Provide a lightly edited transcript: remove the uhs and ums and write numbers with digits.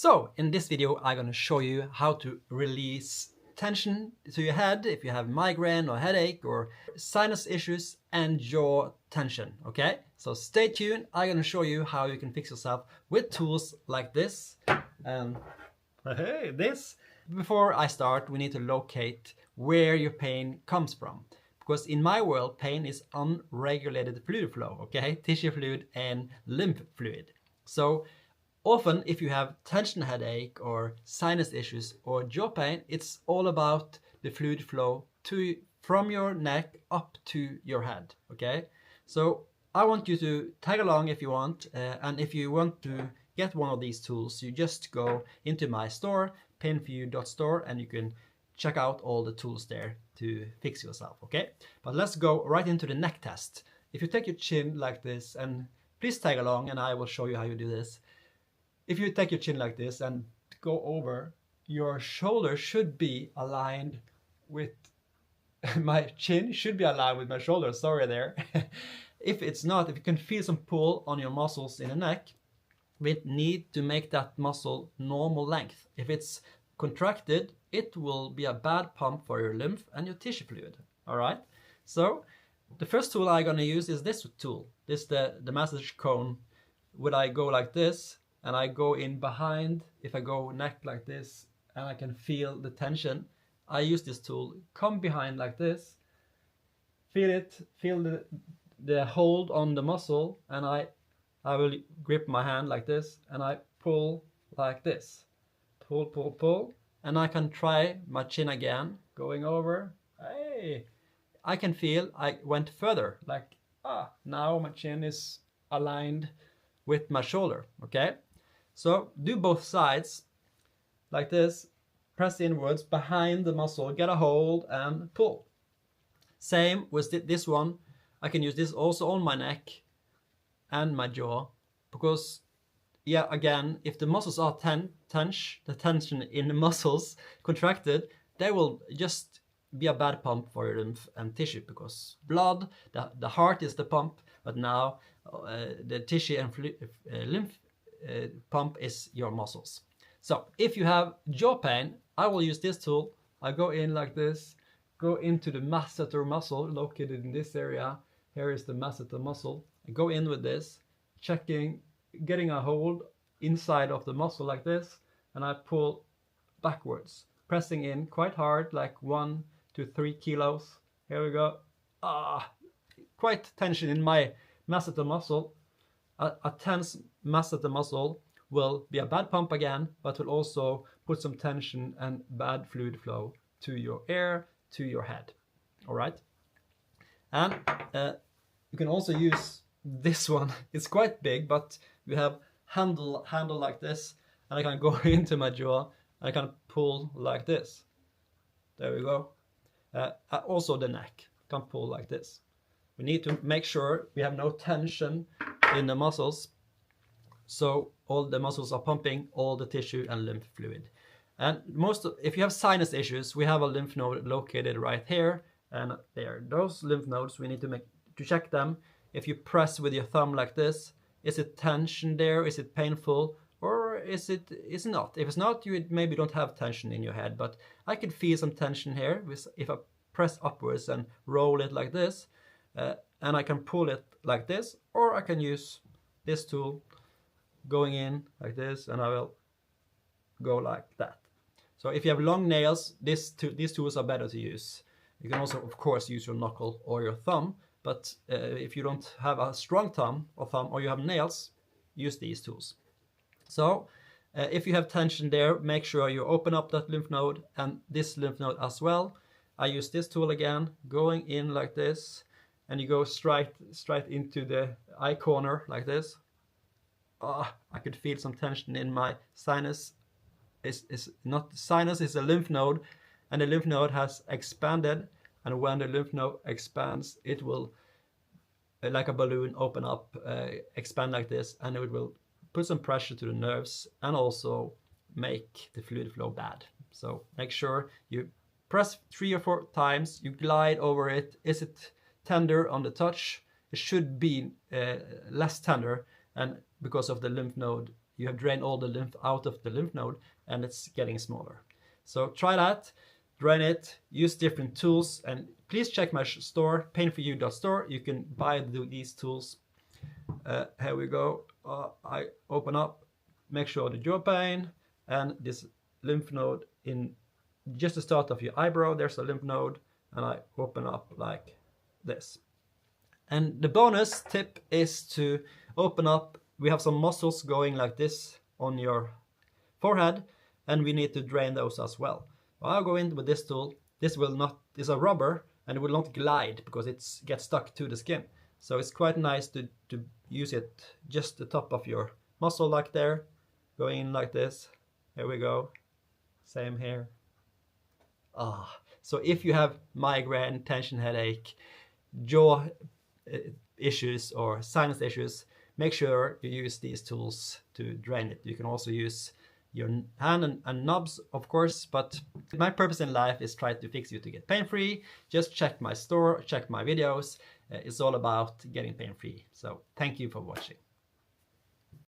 So in this video I'm going to show you how to release tension to your head if you have migraine or headache or sinus issues and jaw tension, okay? So stay tuned, I'm going to show you how you can fix yourself with tools like this and this. Before I start, we need to locate where your pain comes from. Because in my world, pain is unregulated fluid flow, okay? Tissue fluid and lymph fluid. So often, if you have tension headache or sinus issues or jaw pain, it's all about the fluid flow from your neck up to your head, okay? So I want you to tag along if you want, and if you want to get one of these tools, you just go into my store, painforyou.store, and you can check out all the tools there to fix yourself, okay? But let's go right into the neck test. If you take your chin like this, and please tag along and I will show you how you do this. If you take your chin like this and go over, your shoulder should be aligned with my chin, should be aligned with my shoulder, sorry there. If it's not, if you can feel some pull on your muscles in the neck, we need to make that muscle normal length. If it's contracted, it will be a bad pump for your lymph and your tissue fluid, all right? So the first tool I'm gonna use is this tool. This the massage cone. Would I go like this, and I go in behind, if I go neck like this, and I can feel the tension, I use this tool, come behind like this, feel it, feel the hold on the muscle, and I will grip my hand like this, and I pull like this. Pull, pull, pull, and I can try my chin again, going over. Hey, I can feel I went further, like, now my chin is aligned with my shoulder, okay? So do both sides, like this, press inwards behind the muscle, get a hold and pull. Same with this one, I can use this also on my neck and my jaw, because yeah, again, if the muscles are the tension in the muscles contracted, they will just be a bad pump for your lymph and tissue, because blood, the heart is the pump, but now the tissue and lymph pump is your muscles. So if you have jaw pain, I will use this tool. I go in like this, go into the masseter muscle located in this area. Here is the masseter muscle. I go in with this, getting a hold inside of the muscle like this, and I pull backwards, pressing in quite hard, like 1 to 3 kilos. Here we go. Quite tension in my masseter muscle. A tense masseter muscle will be a bad pump again, but will also put some tension and bad fluid flow to your ear, to your head. All right? And you can also use this one. It's quite big, but we have handle like this, and I can go into my jaw. I can pull like this. There we go. Also the neck, can pull like this. We need to make sure we have no tension in the muscles, so all the muscles are pumping all the tissue and lymph fluid. And if you have sinus issues, we have a lymph node located right here and there. Those lymph nodes, we need to check them. If you press with your thumb like this, is it tension there? Is it painful? Or is it not? If it's not, you maybe don't have tension in your head, but I can feel some tension here if I press upwards and roll it like this, and I can pull it like this, or I can use this tool going in like this, and I will go like that. So if you have long nails, these tools are better to use. You can also, of course, use your knuckle or your thumb, but if you don't have a strong thumb or you have nails, use these tools. So if you have tension there, make sure you open up that lymph node and this lymph node as well. I use this tool again, going in like this, and you go straight into the eye corner like this. I could feel some tension in my sinus. It's not sinus, it's a lymph node, and the lymph node has expanded, and when the lymph node expands, it will, like a balloon, open up, expand like this, and it will put some pressure to the nerves and also make the fluid flow bad. So make sure you press 3 or 4 times, you glide over it. Is it tender on the touch? It should be less tender, and because of the lymph node you have drained all the lymph out of the lymph node and it's getting smaller. So try that, drain it, use different tools, and please check my store, painforyou.store. You can buy these tools. Here we go. I open up, make sure the jaw pain and this lymph node in just the start of your eyebrow, there's a lymph node, and I open up like this. And the bonus tip is to open up, we have some muscles going like this on your forehead, and we need to drain those as well. I'll go in with this tool. This is a rubber, and it will not glide because it gets stuck to the skin. So it's quite nice to use it just the top of your muscle like there, going in like this. Here we go. Same here. So if you have migraine, tension, headache, jaw issues or sinus issues, make sure you use these tools to drain it. You can also use your hand and knobs, of course, but my purpose in life is try to fix you to get pain-free. Just check my store, check my videos. It's all about getting pain-free. So thank you for watching.